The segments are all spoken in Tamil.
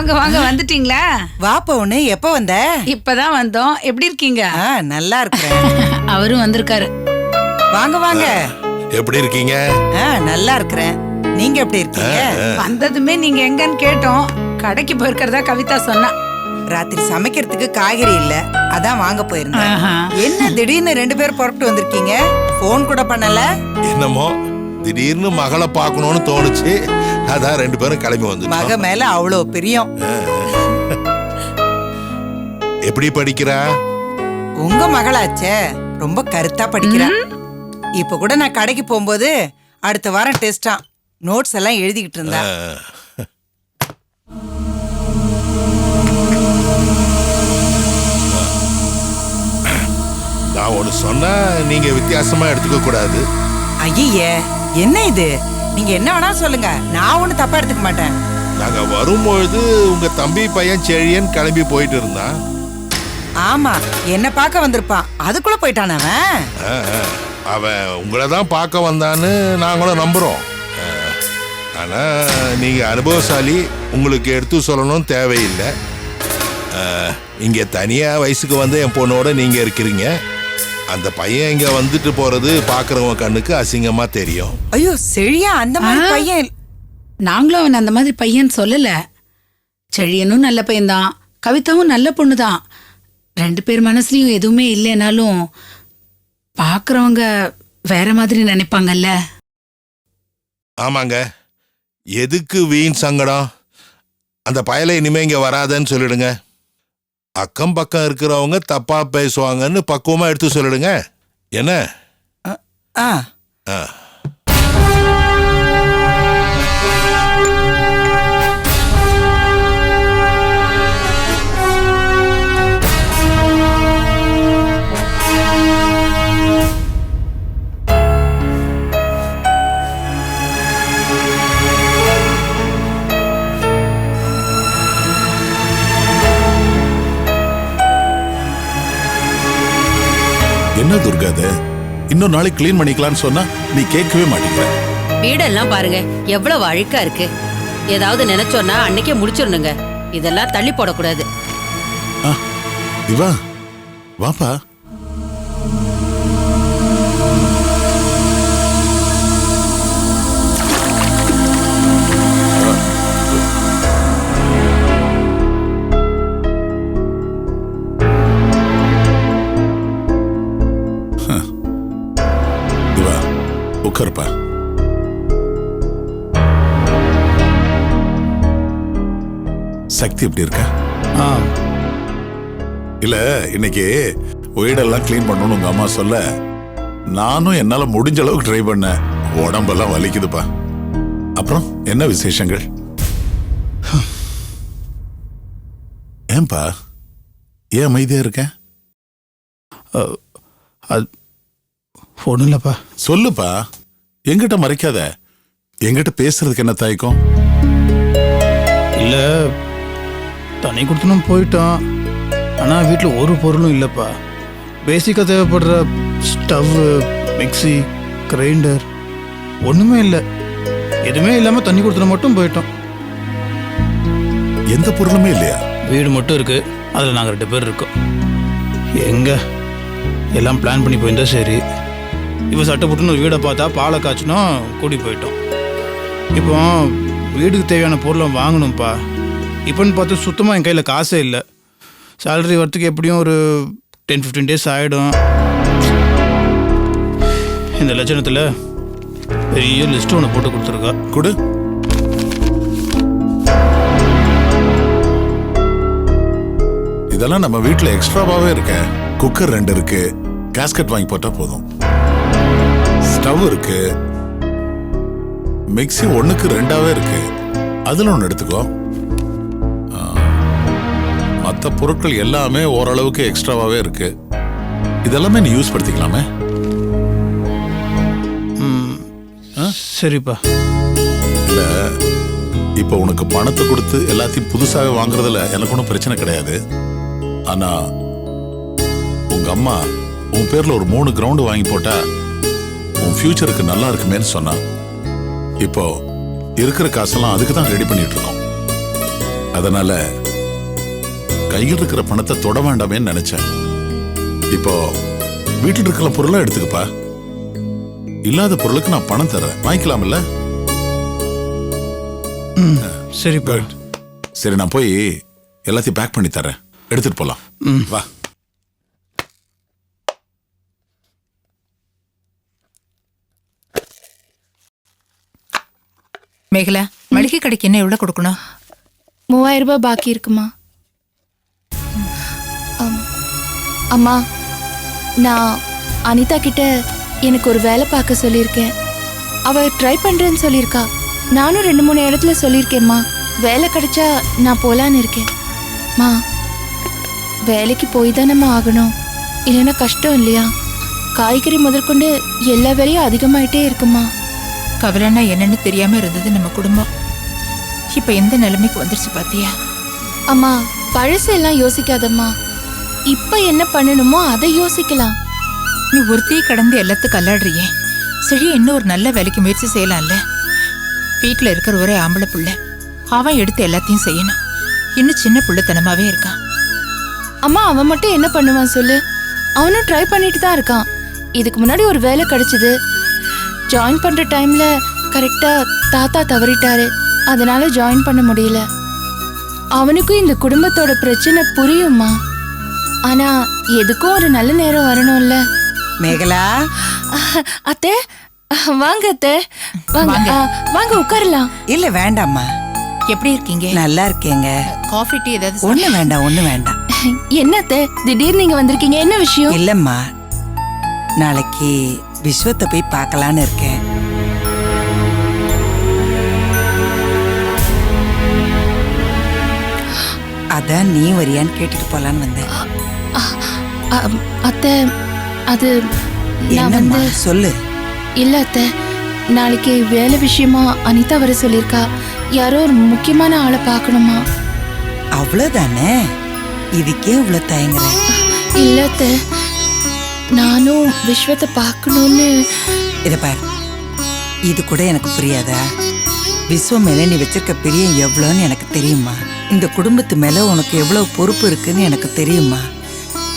வாங்க வாங்க, வந்துட்டீங்களா? வா பொண்ணு, எப்ப வந்த? இப்பதான் வந்தோம். எப்படி இருக்கீங்க? நல்லா இருக்கிறேன். அவரும் வந்திருக்காரு. வாங்க வாங்க. எப்படி இருக்கீங்க? நல்லா இருக்கிறேன். நீங்க எப்படி இருக்கீங்க? வந்ததுமே நீங்க எங்கன்னு கேட்டோம். கடைக்கு போயிருக்கிறதா கவிதா சொன்னா. ராத்திரி சமைக்கிறதுக்கு காய்கறி இல்ல, அதான் வாங்க போயிருந்தேன். என்ன திடீர்னு 2 பேரும் புறப்பட்டு வந்திருக்கீங்க? போன் கூட பண்ணல? என்னமோ திடீர்னு மகளை பார்க்கணும்னு தோணுச்சு, அதான் 2 பேரும் கிளம்பி வந்து. மக மேல அவ்வளோ பிரியம். எப்படி படிக்கிறா? உங்க மகளாச்சே, ரொம்ப கருத்தா படிக்கிறா. இப்ப கூட நான் கடைக்கு போகும்போது அடுத்த வாரம் டெஸ்டா, நோட்ஸ் எல்லாம் எழுதிக்கிட்டு இருந்தா. நான் ஒண்ணு சொன்னா நீங்க வித்தியாசமா எடுத்துக்க கூடாது. ஐயே, என்ன இது? நீங்க என்ன வேணா சொல்லுங்க, நான் ஒண்ணு தப்பா எடுத்துக்க மாட்டேன். நாங்க வரும்பொழுது உங்க தம்பி பையன் செழியன் கிளம்பி போயிட்டு இருந்தான். ஆமா, என்ன பார்க்க வந்திருப்பான். அதுக்குள்ள போயிட்டான் அவன். அவன் உங்களை தான் பார்க்க வந்தான்னு நாங்களும் நம்புறோம். ஆனா நீங்க அனுபவசாலி, உங்களுக்கு எடுத்து சொல்லணும் தேவையில்லை. இங்க தனியா வயசுக்கு வந்து என் பொண்ணோட நீங்க இருக்கிறீங்க. அந்த பையன் இங்க வந்துட்டு போறது பாக்குறவங்க கண்ணுக்கு அசிங்கமா தெரியும். ஐயோ செழியா, அந்த மாதிரி பையன். நாங்களும் அவன் அந்த மாதிரி பையன் சொல்லல. செழியனும் நல்ல பையன்தான், கவிதாவும் நல்ல பொண்ணுதான். 2 பேர் மனசுலயும் எதுவுமே இல்லைனாலும் பாக்குறவங்க வேற மாதிரி நினைப்பாங்கல்ல. ஆமாங்க, எதுக்கு வீண் சங்கடம்? அந்த பயலை இனிமே இங்க வராதன்னு சொல்லிடுங்க. அக்கம் பக்கம் இருக்கிறவங்க தப்பா பேசுவாங்கன்னு பக்குவமா எடுத்து சொல்லிடுங்க. என்ன? என்ன துர்காத, இன்னொரு நாளைக்கு கிளீன் பண்ணிக்கலாம்னு சொன்னா நீ கேட்கவே மாட்டேங்கிற. வீடெல்லாம் பாருங்க எவ்வளவு அழுக்கா இருக்கு. ஏதாவது நினைச்சோன்னா அன்னைக்கே முடிச்சிடணுங்க. இதெல்லாம் தள்ளி போடக்கூடாது. திவா, வாப்பா. உட்காருப்பா. சக்தி எப்படி இருக்கா? இல்ல, இன்னைக்கு வீடெல்லாம் கிளீன் பண்ணணும்னு உங்க அம்மா சொல்ல நானும் என்னால முடிஞ்ச அளவுக்கு ட்ரை பண்ணேன். உடம்பெல்லாம் வலிக்குதுப்பா. அப்புறம் என்ன விசேஷங்கள்? ஏன்பா ஏன் அமைதியா இருக்க? ஒன்றும் இல்லைப்பா. சொல்லுப்பா, எங்கிட்ட மறைக்காத. எங்கிட்ட பேசுறதுக்கு என்ன தயக்கம்? இல்லை, தண்ணி கொடுத்தனும் போயிட்டோம். ஆனால் வீட்டில் ஒரு பொருளும் இல்லைப்பா. பேசிக்காக தேவைப்படுற ஸ்டவ்வு, மிக்சி, கிரைண்டர் ஒன்றுமே இல்லை. எதுவுமே இல்லாமல் தண்ணி கொடுத்தன மட்டும் போயிட்டோம். எந்த பொருளுமே இல்லையா? வீடு மட்டும் இருக்கு, அதில் நாங்கள் 2 பேர் இருக்கோம். எங்க எல்லாம் பிளான் பண்ணி போயிருந்தா சரி. இப்போ சட்டப்பட்டுன்னு ஒரு வீடை பார்த்தா பாலை காய்ச்சினோம், கூடி போயிட்டோம். இப்போ வீடுக்கு தேவையான பொருளை வாங்கணும்ப்பா. இப்போன்னு பார்த்து சுத்தமாக என் கையில் காசே இல்லை. சேலரி வரத்துக்கு எப்படியும் ஒரு 10-15 days ஆகிடும். இந்த லட்சணத்தில் பெரிய லிஸ்ட்டு ஒன்று போட்டு கொடுத்துருக்கா. கொடு. இதெல்லாம் நம்ம வீட்டில் எக்ஸ்ட்ராவாகவே இருக்க. குக்கர் 2 இருக்கு, கேஸ்கட் வாங்கி போட்டா போதும். ஸ்டவ் இருக்கு, மிக்சி 1க்கு 2ஆவே இருக்கு, அதுல 1 எடுத்துக்கோ. மற்ற பொருட்கள் எல்லாமே ஓரளவுக்கு எக்ஸ்ட்ராவாவே இருக்கு. இதெல்லாமே நீ யூஸ் படுத்திக்கலாமே. சரிப்பா. இல்ல, இப்போ உனக்கு பணத்தை கொடுத்து எல்லாத்தையும் புதுசாக வாங்குறதுல எனக்கு ஒன்றும் பிரச்சனை கிடையாது. ஆனா உங்க அம்மா உன் பேர்ல ஒரு 3 கிரவுண்டு வாங்கி போட்டா உன் ஃபியூச்சருக்கு நல்லா இருக்குமேன்னு சொன்னா. இப்போ இருக்கிற காசெல்லாம் அதுக்கு தான் ரெடி பண்ணிட்டு இருக்கோம். அதனால கையில் இருக்கிற பணத்தை தொட வேண்டாமேன்னு நினைச்சேன். இப்போ வீட்டில் இருக்கிற பொருளை எடுத்துக்கப்பா. இல்லாத பொருளுக்கு நான் பணம் தர்றேன், வாங்கிக்கலாம்ல? சரிப்பா. சரி, நான் போய் எல்லாத்தையும் பேக் பண்ணி தரேன், எடுத்துட்டு போலாம். வா. மேகலா, மளிகை கடைக்கு என்ன எவ்வளவு கொடுக்கணும்? 3000 ரூபாய் பாக்கி இருக்குமா? அம்மா, நான் அனிதா கிட்ட எனக்கு ஒரு வேலை பார்க்க சொல்லியிருக்கேன். அவ ட்ரை பண்றேன்னு சொல்லியிருக்கா. நானும் 2-3 இடத்துல சொல்லியிருக்கேம்மா. வேலை கிடைச்சா நான் போலான்னு இருக்கேன். மா, வேலைக்கு போய் தானேம்மா ஆகணும், இல்லைன்னா கஷ்டம் இல்லையா? காய்கறி முதற்கொண்டு எல்லா வேலையும் அதிகமாயிட்டே இருக்குமா. கவலைன்னா என்னன்னு தெரியாம இருந்தது நம்ம குடும்பம். இப்ப எந்த நிலைமைக்கு வந்துருச்சு பாத்தியா? அம்மா, பழசெல்லாம் யோசிக்காதம்மா. இப்ப என்ன பண்ணணுமோ அதை யோசிக்கலாம். நீ ஒருத்தையே கடந்து எல்லாத்துக்கும் அல்லாடுறியே. சரி, இன்னும் ஒரு நல்ல வேலைக்கு முயற்சி செய்யலாம்ல? வீட்டுல இருக்கிற ஒரே ஆம்பளை புள்ள, அவன் எடுத்து எல்லாத்தையும் செய்யணும். இன்னும் சின்ன புள்ளத்தனமாவே இருக்கான். அம்மா, அவன் மட்டும் என்ன பண்ணுவான் சொல்லு? அவனும் ட்ரை பண்ணிட்டு தான் இருக்கான். இதுக்கு முன்னாடி ஒரு வேலை கிடைச்சது. ஜாயின் பண்ற டைம்ல கரெக்டா தாத்தா தவறிட்டாரு. அதனால ஜாயின் பண்ண முடியல. அவனுக்கும் இந்த குடும்பத்தோட பிரச்சனை புரியுமா? ஆனா எதுக்கும் ஒரு நல்ல நேரம் வரணும்ல. மேகலா, அத்தை, வாங்க அத்தை, வாங்க. வாங்க உட்காரலாம். இல்ல வேண்டாம்மா. எப்படி இருக்கீங்க? நல்லா இருக்கேங்க. காஃபி டீ ஏதாவது ஒண்ணு வேண்டாம், ஒண்ணு வேண்டாம். என்ன அத்தை, திடீர்னு நீங்க வந்திருக்கீங்க? என்ன விஷயம்? இல்லம்மா, நாளைக்கு விஸ்வத்தை போய் பார்க்கலான்னு இருக்கேன். அதான் நீ வரியான்னு கேட்டுட்டு போலான்னு வந்தேன். அத்தை, அது நான் என்னம்மா வந்து சொல்லு. இல்ல அத்தை, நாளைக்கு வேலை விஷயமா அனிதா வர சொல்லியிருக்கா. யாரோ ஒரு முக்கியமான ஆளை பார்க்கணுமா. அவ்வளவுதானே? இதுக்கே இவ்வளவு தயங்குற? இல்ல அத்தை, நானும் விஸ்வத்தை பார்க்கணும்னு. இத பாரு, இது கூட எனக்கு புரியாதா? விஸ்வம் மேல நீ வச்சிருக்க பிரியம் எவ்வளோன்னு எனக்கு தெரியுமா? இந்த குடும்பத்து மேல உனக்கு எவ்வளவு பொறுப்பு இருக்குன்னு எனக்கு தெரியுமா?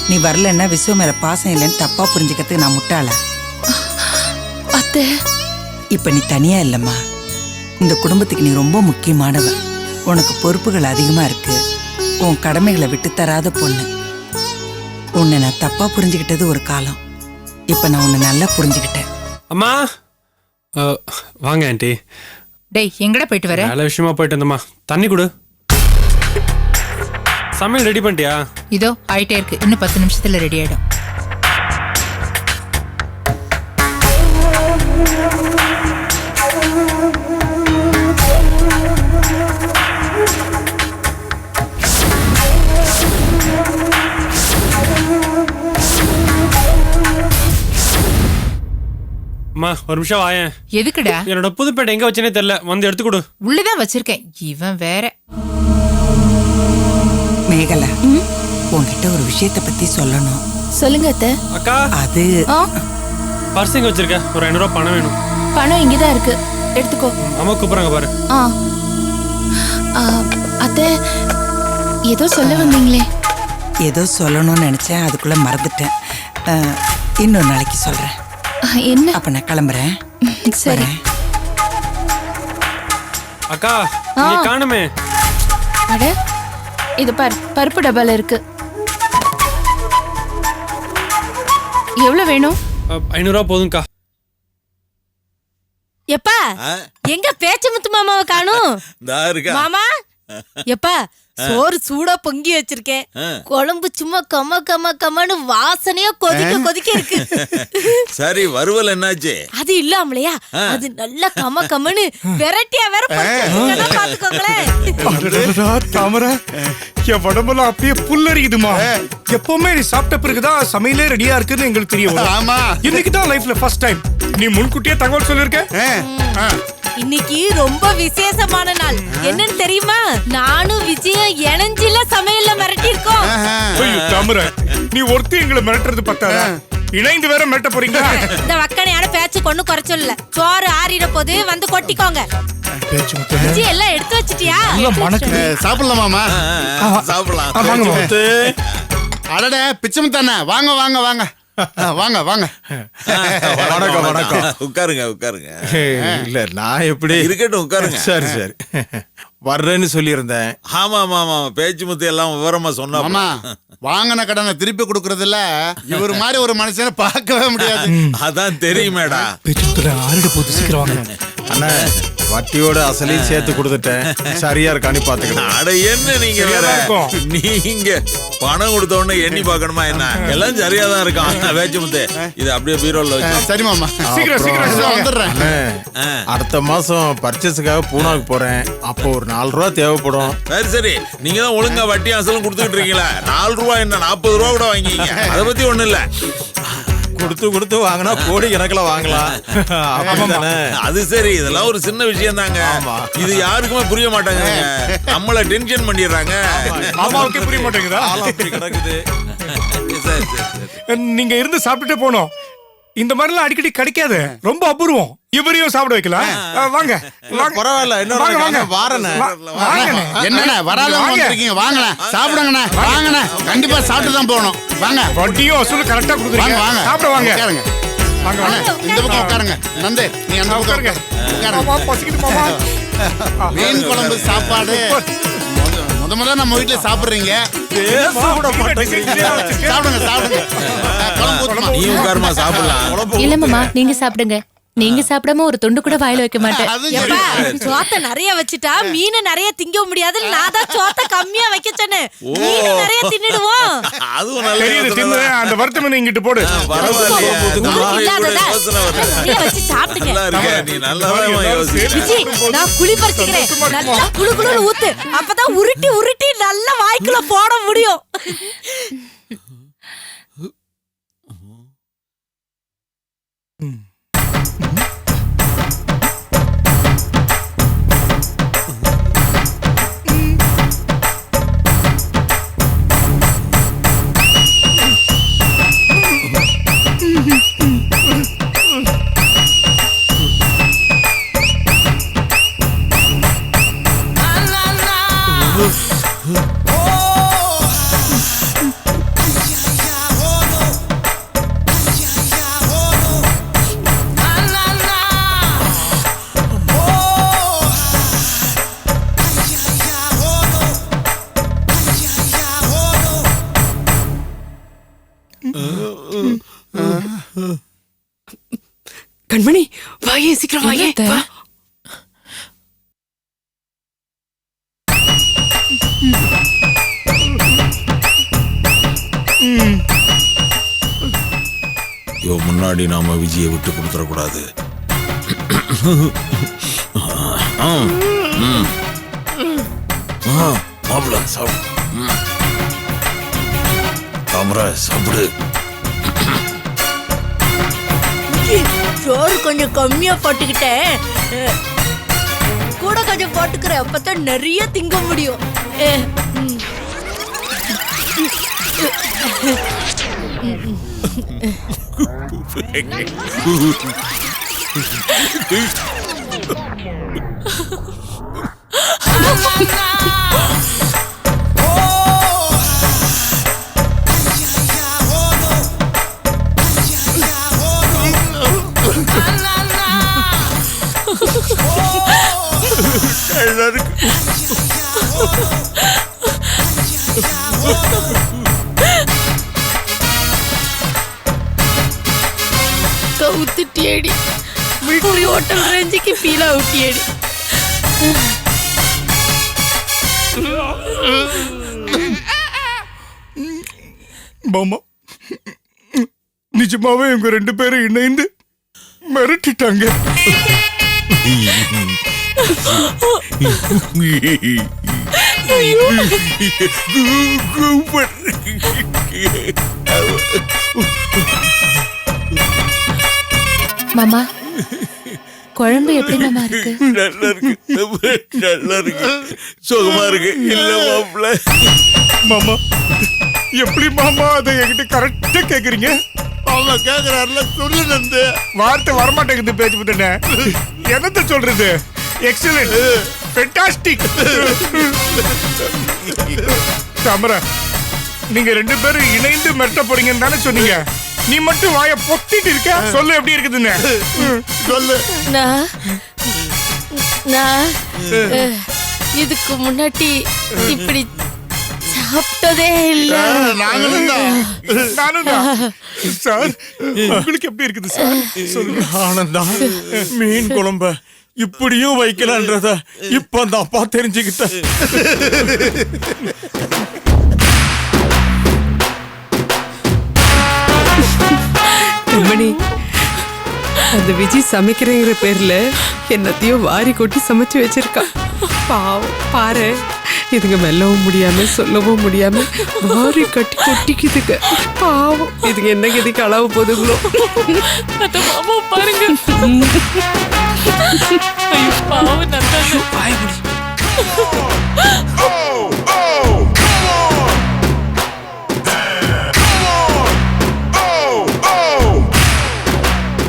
நீ வரலன்னா விஸ்வம் மேல பாசம் இல்லைன்னு தப்பா புரிஞ்சுக்கிறதுக்கு நான் முட்டாளா? அத்தை, இப்ப நீ தனியா இல்லம்மா. இந்த குடும்பத்துக்கு நீ ரொம்ப முக்கியமானவ. உனக்கு பொறுப்புகள் அதிகமா இருக்கு. உன் கடமைகளை விட்டு தராத பொண்ணு. உன்னை நான் தப்பா புரிஞ்சுக்கிட்டது ஒரு காலம். இப்ப நான் உன்னை நல்லா புரிஞ்சுக்கிட்டேன். அம்மா, வாங்க ஆண்டி. டேய், எங்கடா போயிட்டு வர? வேலை விஷயமா போயிட்டு வந்தம்மா. தண்ணி கொடு. சமையல் ரெடி பண்ணிட்டியா? இதோ ஆயிட்டே இருக்கு. இன்னும் 10 நிமிஷத்துல ரெடி ஆயிடும். அம்மா, ஒரு நிமிஷம் வாயேன். எதுக்குடா? என்னோட புதுப்பேட்டை எங்க வச்சேனே தெரியல, வந்து எடுத்து கொடு. உள்ளதான் வச்சிருக்கேன். இவன் வேற. மேகலா, உன்கிட்ட ஒரு விஷயத்தை பத்தி சொல்லணும். சொல்லுங்க அத்தை. அக்கா, அது ஆ, பர்ஸ் எங்க வச்சிருக்க? ஒரு 500 ரூபாய் பணம் வேணும். பணம் இங்கதான் இருக்கு, எடுத்துக்கோ. அம்மா கூப்பிடுறாங்க பாரு. ஆ, அத்தை, ஏதோ சொல்ல வந்தீங்களே? ஏதோ சொல்லணும்னு நினைச்சேன், அதுக்குள்ள மறந்துட்டேன். இன்னொரு நாளைக்கு சொல்றேன். என்ன? அப்ப நான் கிளம்புறேன். சரி. அக்கா, நீ காணுமே. அட, இது பாரு, பருப்பு டப்பால இருக்கு. எவ்வளவு வேணும்? 500 ரூபாய் போதும்க்கா. எப்பா, எங்க பேச்சு முத்து மாமாவை காணும்? மாமா, எப்பா, சோறு சூடா பொங்கி வச்சிருக்கேன். குழம்பு சும்மா கம கம கமன்னு வாசனையா கொதிக்க கொதிக்க இருக்கு. சரி, வறுவல் என்னாச்சு? அது இல்லாமலையா, அது நல்லா கம கமன்னு வெரைட்டியா வேற பாத்துக்கோங்களேன். தாமரை, என் உடம்பெல்லாம் அப்படியே புல்லரிக்குதுமா. எப்பவுமே நீ சாப்பிட்ட பிறகுதான் சமையலே ரெடியா இருக்குன்னு எங்களுக்கு தெரியும். ஆமா, இன்னைக்கு தான் லைஃப்ல ஃபர்ஸ்ட் டைம் நீ முன்கூட்டியே தகவல் சொல்லிருக்க. இன்னைக்கு ரொம்ப விசேஷமான நாள். என்னன்னு தெரியுமா? நானும் விஜயம் இணைஞ்சில சமையல்ல மிரட்டி இருக்கோம். தாமரை, நீ ஒருத்தி எங்களை மிரட்டுறது பத்தாதா? இணைந்து வேற மிரட்ட போறீங்களா? இந்த வக்கனையான பேச்சு கொண்டு குறைச்சல. சோறு ஆறிட போது வந்து கொட்டிக்கோங்க. பேச்சு முத்து விஜி எல்லாம் எடுத்து வச்சிட்டியா? நல்லா மணக்குது. சாப்பிடலாமாமா? சாப்பிடலாம். வாங்க அடட பிச்சமுத்தானே, வாங்க வாங்க வாங்க வாங்க வாங்க. வணக்கம் வணக்கம். உட்காருங்க உட்காருங்க. இல்ல நான் எப்படி இருக்கட்டும் உட்காருங்க. சரி சரி வர்றேன்னு சொல்லியிருந்தேன். ஆமா ஆமா ஆமா பேச்சு முத்து எல்லாம் விவரமா சொன்னா. ஆமா, வாங்கின கடனை திருப்பி கொடுக்கறதுல இவர் மாதிரி ஒரு மனுஷனை பார்க்கவே முடியாது. அதான் தெரியுமேடா. பேச்சு முத்துல ஆறிட போது சீக்கிரம் வாங்க. அண்ணா வட்டியோட அசலையும் சேர்த்து கொடுத்துட்டேன். சரியா இருக்கான்னு பாத்துக்கிறேன். அட என்ன நீங்க சரியா வேற தான் இருக்கும். நீங்க பணம் கொடுத்த உடனே எண்ணி பார்க்கணுமா என்ன? எல்லாம் சரியா தான் இருக்கான். பேச்சு முத்து இது அப்படியே பீரோல வச்சு. சரி மாமா, சீக்கிரம் சீக்கிரம் வந்துடுறேன். அண்ணே, அடுத்த மாசம் பர்ச்சேஸுக்காக பூனாவுக்கு போறேன். அப்போ ஒரு 4 ரூபா தேவைப்படும். சரி சரி நீங்க தான் ஒழுங்கா வட்டி அசலும் கொடுத்துட்டு இருக்கீங்களா? 4 ரூபா என்ன 40 ரூபா கூட வாங்கிங்க. அதை பத்தி ஒண்ணு இல்ல. கொடுத்து வாங்கினா கோடி கணக்குல வாங்கலாம். அப்படிதானே? அது சரி இதெல்லாம் ஒரு சின்ன விஷயம் தாங்க. இது யாருக்குமே புரிய மாட்டாங்க. நம்மள டென்ஷன் பண்ணிடுறாங்க. மாமாவுக்கு புரிய மாட்டேங்குதா? கிடக்குது. சரி சரி சரி. நீங்க இருந்து சாப்பிட்டுட்டே போனோம். இந்த மாதிரிலாம் அடிக்கடி கிடைக்காது, ரொம்ப அபூர்வம். இவரையும் சாப்பிட வைக்கலாம். வாங்க வாங்க. பரவாயில்ல வாங்க வாங்க வாரண்ணே. வாங்கண்ணே. என்னண்ணே வராதவங்க வந்திருக்கீங்க, வாங்கண்ணே சாப்பிடுங்கண்ணே. வாங்கண்ணே, கண்டிப்பா சாப்பிட்டு தான் போகணும். வாங்க. வட்டியும் வசூல் கரெக்டா கொடுக்குறீங்க. வாங்க சாப்பிட வாங்க. உட்காருங்க. வாங்க அண்ணே, வாங்க. இந்த பக்கம் உட்காருங்க. நந்து நீ அந்த பக்கம் உட்காருங்க. உட்காருங்க. மாமா பசிக்குது மாமா. மீன் குழம்பு சாப்பாடு முதல்ல நம்ம வீட்டுல சாப்பிடுறீங்க. சாப்பிடுங்க சாப்பிடுங்க. குழம்பு ஊத்துமா? நீ உட்காருமா சாப்பிடலாம். இல்ல மாமா, நீங்க சாப்பிடுங்க. நீங்க சாப்பிடாம ஒரு துண்டு கூட வாயில வைக்க மாட்டேன். அது எப்பா, சரி. சோத்த நிறைய வச்சுட்டா மீன் நிறைய திங்க முடியாது. நான் தான் சோத்த கம்மியா வைக்க சொன்னேன். மீன் நிறைய தின்னுடுவோம். அதுவும் நல்ல தெரியுது, யோசனை தின்னு தான். அந்த வருத்தம் இங்கிட்டு போடு. பரவாயில்லையே. உங்களுக்கு இல்லாததா? யோசனை வருது. நிறைய வச்சு சாப்பிடுங்க. நல்லா இருக்க. நீ நல்லாவே யோசிக்கிற. விஜி, நான் குழி பறிச்சுக்கிறேன். நல்லா குளு குளுன்னு ஊத்து. அப்பதான் உருட்டி உருட்டி நல்லா வாய்க்குள்ள போட முடியும். கண்மணி வாயே, சீக்கிரம் வாயே. வா. ஐயோ முன்னாடி நாம விஜயை விட்டு கொடுத்துடக்கூடாது. மாப்பிள்ள சாப்பிடு. தாமரை சாப்பிடு. சோறு கொஞ்சம் கம்மியா போட்டுக்கிட்டேன். கூட கொஞ்சம் போட்டுக்கிறேன். அப்பதான் நிறைய திங்க முடியும். கவுத்துட்டியடி. மிலிட்டரி ஹோட்டல் ரேஞ்சுக்கு பீலா ஊட்டியடி. மாமா, நிஜமாவே இவங்க 2 பேரும் இணைந்து மிரட்டிட்டாங்க. மாமா, குழம்பு எப்படி மாமா இருக்கு? நல்லா இருக்கு. நல்லா இருக்கு. சுகமா இருக்கு. இல்ல மாப்பிள்ள. மாமா, எப்படி மாமா அதை என்கிட்ட கரெக்டா கேக்குறீங்க? அவங்க கேக்குறாருல சொல்லு நந்து. வார்த்தை வரமாட்டேங்குது பேச்சு புத்தன. என்னத்த சொல்றது? Excellent, fantastic. தாமரை, நீங்க 2 பேரும் இணைந்து மிரட்ட போறீங்கன்னு தானே சொன்னீங்க. நீ மட்டும் வாய பொத்திட்டு இருக்க. சொல்லு எப்படி இருக்குதுன்னு. சொல்லு. நான் இதுக்கு முன்னாடி இப்படி சாப்பிட்டதே இல்ல. நாங்களும் நானும் சார். உங்களுக்கு எப்படி இருக்குது சார்? சொல்லுங்க. ஆனந்தா, மீன் குழம்ப இப்படியும் வைக்கலான்றத இப்ப அந்த அப்பா தெரிஞ்சுக்கிட்ட. மணி, அந்த விஜய் சமைக்கிறேங்கிற பேர்ல என்னத்தையும் வாரி கொட்டி சமைச்சு வச்சிருக்கா. பாவம் பாரு, இதுங்க மெல்லவும் முடியாம சொல்லவும் முடியாம வாரி கட்டி கொட்டிக்குதுங்க. பாவம், இதுங்க என்ன கதிக்கு அளவு போதுங்களோ. மாமா பாருங்க. ஐயோ பாவம். நல்லா